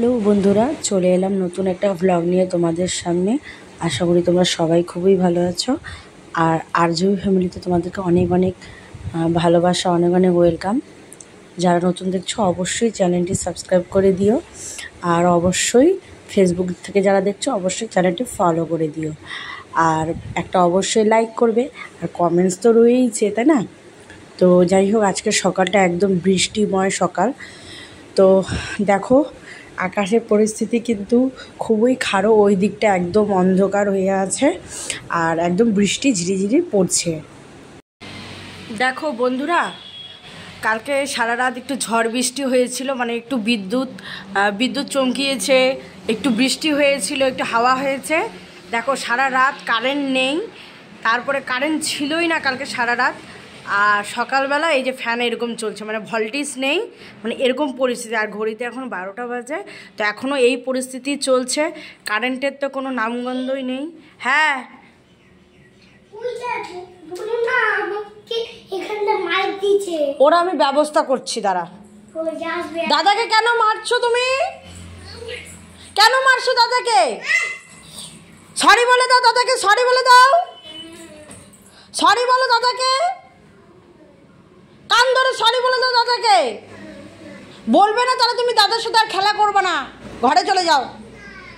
Hello বন্ধুরা, চলে এলাম নতুন একটা ভ্লগ নিয়ে তোমাদের সামনে। আশা করি তোমরা সবাই খুবই ভালো আছো। আর আরজুবি ফ্যামিলিতে তোমাদেরকে অনেক অনেক ভালোবাসা, অনেক অনেক ওয়েলকাম। যারা নতুন দেখছো অবশ্যই চ্যানেলটি সাবস্ক্রাইব করে দিও। আর অবশ্যই ফেসবুক থেকে যারা দেখছো অবশ্যই চ্যানেলটি ফলো করে দিও। আর একটা অবশ্যই লাইক করবে, আর কমেন্টস তো রয়েইছে, তাই না? তো যাই হোক, আজকের সকালটা একদম বৃষ্টিময় সকাল। তো দেখো, আকাশের পরিস্থিতি কিন্তু খুবই খারাপ, ওই দিকটা একদম অন্ধকার হয়ে আছে আর একদম বৃষ্টি ঝিরিঝিরি পড়ছে। দেখো বন্ধুরা, কালকে সারা রাত একটু ঝড় বৃষ্টি হয়েছিল, মানে একটু বিদ্যুৎ চমকিয়েছে, একটু বৃষ্টি হয়েছিল, একটু হাওয়া হয়েছে। দেখো সারা রাত কারেন্ট নেই, তারপরে কারেন্ট ছিলই না কালকে সারা রাত। আর সকালবেলা এই যে ফ্যান এরকম চলছে, মানে ভোল্টেজ নেই, মানে এরকম পরিস্থিতি। আর ঘড়িতে এখন 12টা বাজে, তো এখনও এই পরিস্থিতি চলছে। কারেন্টের তো কোনো নামগন্ধই নেই। হ্যাঁ, ওরা আমি ব্যবস্থা করছি, দাঁড়া। দাদাকে কেন মারছো তুমি? কেন মারছো দাদাকে? সরি বলে দাও দাদাকে, সরি বলে দাও, সরি বলো দাদাকে, কান ধরে সরি বলে দাও দাদাকে। বলবে না তাহলে তুমি দাদার সাথে আর খেলা করবে না, ঘরে চলে যাও।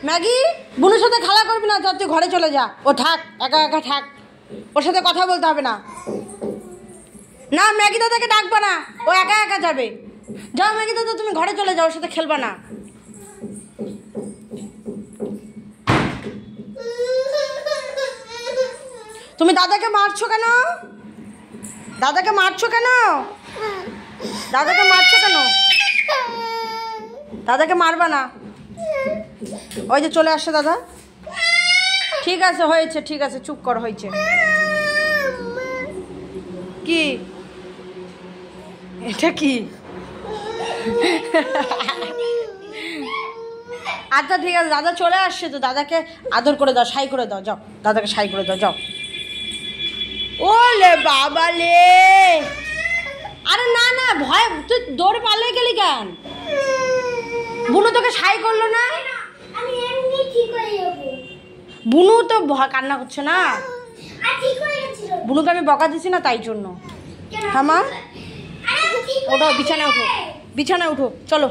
ম্যাগি, বুনুর সাথে খেলা করবি না, তুই ঘরে চলে যা। ও থাক, একা একা থাক, ওর সাথে কথা বলতে হবে না। না, ম্যাগি দাদাকে ডাকবা না, ও একা একা যাবে। যাও ম্যাগি দাদা, তুমি ঘরে চলে যাও, ওর সাথে খেলবা না। তুমি দাদাকে মারছো কেন? দাদাকে মারছো কেন? দাদাকে মারছো কেন? দাদাকে মারবা না। ওই যে চলে আসছে দাদা। ঠিক আছে, হয়েছে, ঠিক আছে, চুপ কর, হয়েছে। কি এটা? কি? আচ্ছা ঠিক আছে, দাদা চলে আসছে তো, দাদাকে আদর করে দাও, সাই করে দাও, যাও দাদাকে সাই করে দাও, যাও। ওলে বাবা লে, আরে না না, ভয়, তুই দৌড়ে পালিয়ে গেলি কেন? বুনু তোকে সাই করলো না? বুনু তো কান্না করছে না, বুনুকে আমি বকা দিছি না, তাই জন্য। হ্যাঁ মা, ওঠো, বিছানায় ওঠো, বিছানায় উঠো, চলো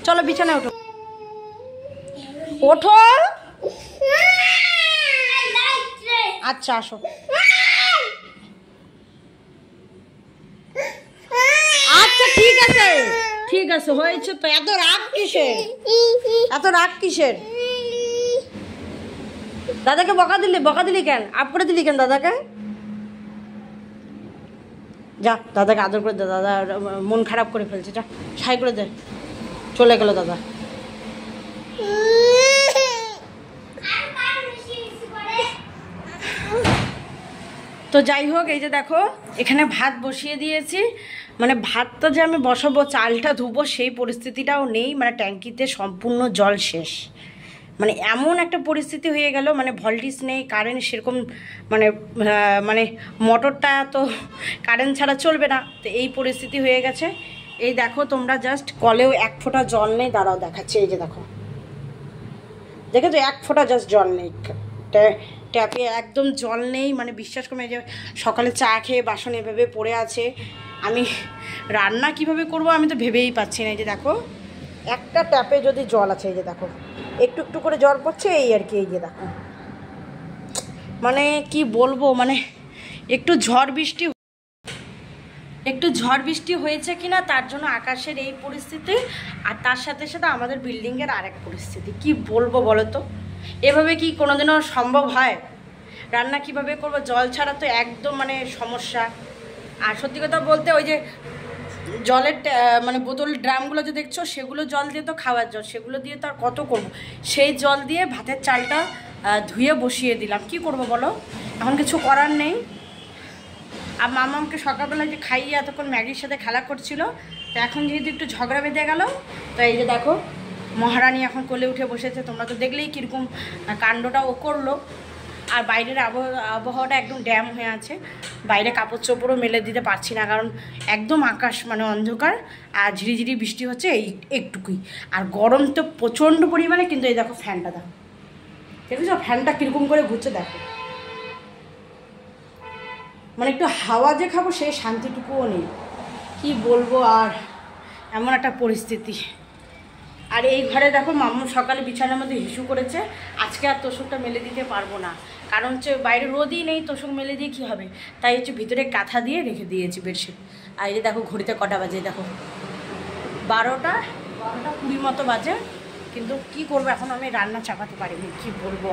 চলো বিছানায় ওঠো, ওঠো। আচ্ছা আসো। আচ্ছা ঠিক আছে, ঠিক আছে, হয়েছে তো। এত রাগ কিসের? এত রাগ কিসের? দাদাকে বকা দিলি কেন? আপ করে দিলি কেন দাদাকে? যা দাদাকে আদর করে দে, দাদা মন খারাপ করে ফেলছে, যা সাই করে দে। চলে গেল দাদা। তো যাই হোক, এই যে দেখো এখানে ভাত বসিয়ে দিয়েছি, মানে ভাতটা যে আমি বসাবো, চালটা ধুবো, সেই পরিস্থিতিটাও নেই। মানে ট্যাঙ্কিতে সম্পূর্ণ জল শেষ, মানে এমন একটা পরিস্থিতি হয়ে গেল, মানে ভোল্টেজ নেই, কারেন্ট সেরকম, মানে মানে মোটরটা তো কারেন্ট ছাড়া চলবে না, তো এই পরিস্থিতি হয়ে গেছে। এই দেখো তোমরা, জাস্ট কলেও এক ফোঁটা জল নেই, দাঁড়াও দেখাচ্ছে। এই যে দেখো, দেখে তো এক ফোঁটা জাস্ট জল নেই, ট্যাপে একদম জল নেই। মানে বিশ্বাস করে, যে সকালে চা খেয়ে বাসন এভাবে পড়ে আছে, আমি রান্না কিভাবে করব আমি তো ভেবেই পাচ্ছি না। এই যে দেখো, একটা ট্যাপে যদি জল আছে, এই যে দেখো একটু একটু করে জল পড়ছে, এই আর কি। এই যে দেখো, মানে কি বলবো, মানে একটু ঝড় বৃষ্টি হয়েছে কিনা, তার জন্য আকাশের এই পরিস্থিতি, আর তার সাথে সাথে আমাদের বিল্ডিংয়ের আরেক পরিস্থিতি। কি বলবো বলো তো, এভাবে কি কোনোদিনও সম্ভব হয়? রান্না কিভাবে করব? জল ছাড়া তো একদম মানে সমস্যা। আর সত্যি কথা বলতে, ওই যে জলের মানে বোতল ড্রামগুলো যে দেখছো, সেগুলো জল দিয়ে তো খাওয়ার জল, সেগুলো দিয়ে তো আর কত করব। সেই জল দিয়ে ভাতের চালটা ধুয়ে বসিয়ে দিলাম। কি করব বলো, এখন কিছু করার নেই। আর মামাকে সকালবেলায় যে খাইয়ে এতক্ষণ ম্যাগির সাথে খেলা করছিল, তো এখন যেহেতু একটু ঝগড়া বেঁধে গেল, তো এই যে দেখো মহারানী এখন কোলে উঠে বসেছে। তোমরা তো দেখলেই কীরকম কাণ্ডটা ও করলো। আর বাইরের আবহাওয়াটা একদম ড্যাম হয়ে আছে, বাইরে কাপড় চোপড়ও মেলে দিতে পারছি না, কারণ একদম আকাশ মানে অন্ধকার আর ঝিরিঝিরি বৃষ্টি হচ্ছে এই একটুকুই। আর গরম তো প্রচণ্ড পরিমাণে, কিন্তু এই দেখো ফ্যানটা দেখো, দেখেছো ফ্যানটা কীরকম করে ঘুরছে দেখো, মানে একটু হাওয়া যে খাবো সেই শান্তিটুকুও নেই, কি বলবো। আর এমন একটা পরিস্থিতি। আর এই ঘরে দেখো মাম্মু সকালে বিছানার মধ্যে হিসু করেছে, আজকে আর তোষকটা মেলে দিতে পারবো না, কারণ হচ্ছে বাইরে রোদই নেই, তোষক মেলে দিয়ে কী হবে, তাই হচ্ছে ভিতরে কাঁথা দিয়ে রেখে দিয়েছি বেডশিট। আর এই দেখো ঘড়িতে কটা বাজে দেখো, 12টা 20 মতো বাজে, কিন্তু কি করবো এখন আমি রান্না চাপাতে পারিনি, কি বলবো।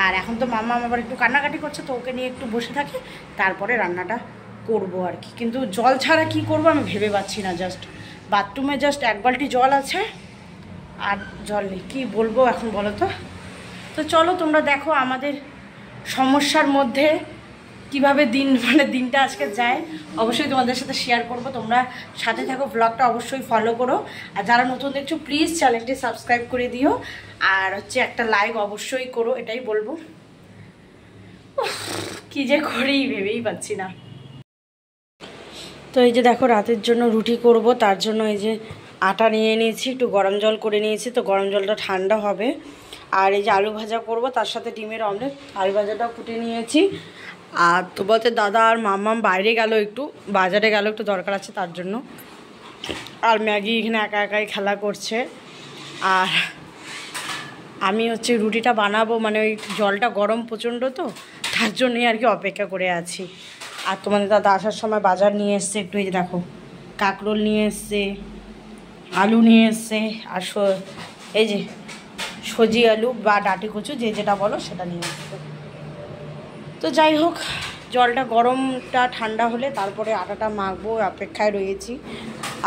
আর এখন তো মাম্মা আবার একটু কান্নাকাটি করছে, তো ওকে নিয়ে একটু বসে থাকি, তারপরে রান্নাটা করবো আর কি। কিন্তু জল ছাড়া কি করবো আমি ভেবে পাচ্ছি না, জাস্ট বাথরুমে জাস্ট 1 বালতি জল আছে আর জল নেই, কী বলবো এখন বলো তো। তো চলো তোমরা দেখো আমাদের সমস্যার মধ্যে কিভাবে দিনটা আজকে যায়, অবশ্যই তোমাদের সাথে শেয়ার করব, তোমরা সাথে থাকো, ব্লগটা অবশ্যই ফলো করো। আর যারা নতুন দেখছো প্লিজ চ্যানেলটি সাবস্ক্রাইব করে দিও, আর হচ্ছে একটা লাইক অবশ্যই করো, এটাই বলবো। কি যে করি ভেবেই পাচ্ছি না। তো এই যে দেখো রাতের জন্য রুটি করব, তার জন্য এই যে আটা নিয়ে নিয়েছি, একটু গরম জল করে নিয়েছি, তো গরম জলটা ঠান্ডা হবে। আর এই যে আলু ভাজা করব, তার সাথে ডিমের অমলেট, আলু ভাজাটাও ফুটে নিয়েছি। আর তো বলতে দাদা আর মাম্মাম বাইরে গেল, একটু বাজারে গেল, একটু দরকার আছে তার জন্য। আর ম্যাগি এখানে একা একাই খেলা করছে। আর আমি হচ্ছে রুটিটা বানাবো, মানে ওই জলটা গরম প্রচণ্ড, তো তার জন্যই আর কি অপেক্ষা করে আছি। আর তোমাদের দাদা আসার সময় বাজার নিয়ে এসছে একটু, এই যে দেখো কাঁকরোল নিয়ে এসছে, আলু নিয়ে এসছে, আর এই যে সজি আলু বা ডাঁটি কচু যে যেটা বলো সেটা নিয়ে এসছে। তো যাই হোক, জলটা গরমটা ঠান্ডা হলে তারপরে আটাটা মাখবো, অপেক্ষায় রয়েছি।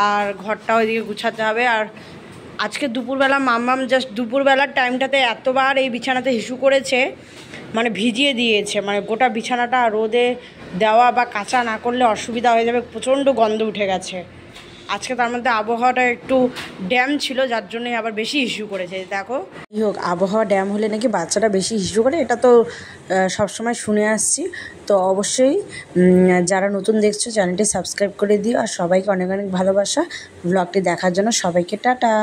আর ঘরটা ওইদিকে গুছাতে হবে। আর আজকে দুপুরবেলা মাম্মাম জাস্ট দুপুরবেলার টাইমটাতে এতবার এই বিছানাতে হিসু করেছে, মানে ভিজিয়ে দিয়েছে, মানে গোটা বিছানাটা রোদে দেওয়া বা কাঁচা না করলে অসুবিধা হয়ে যাবে, প্রচণ্ড গন্ধ উঠে গেছে। আজকে তার মধ্যে আবহাওয়াটা একটু ড্যাম ছিল, যার জন্যই আবার বেশি ইস্যু করেছে। দেখো যাই হোক, আবহাওয়া ড্যাম হলে নাকি বাচ্চাটা বেশি ইস্যু করে, এটা তো সবসময় শুনে আসছি। তো অবশ্যই যারা নতুন দেখছো চ্যানেলটি সাবস্ক্রাইব করে দিও, আর সবাইকে অনেক অনেক ভালোবাসা। ব্লগটি দেখার জন্য সবাইকে টাটা।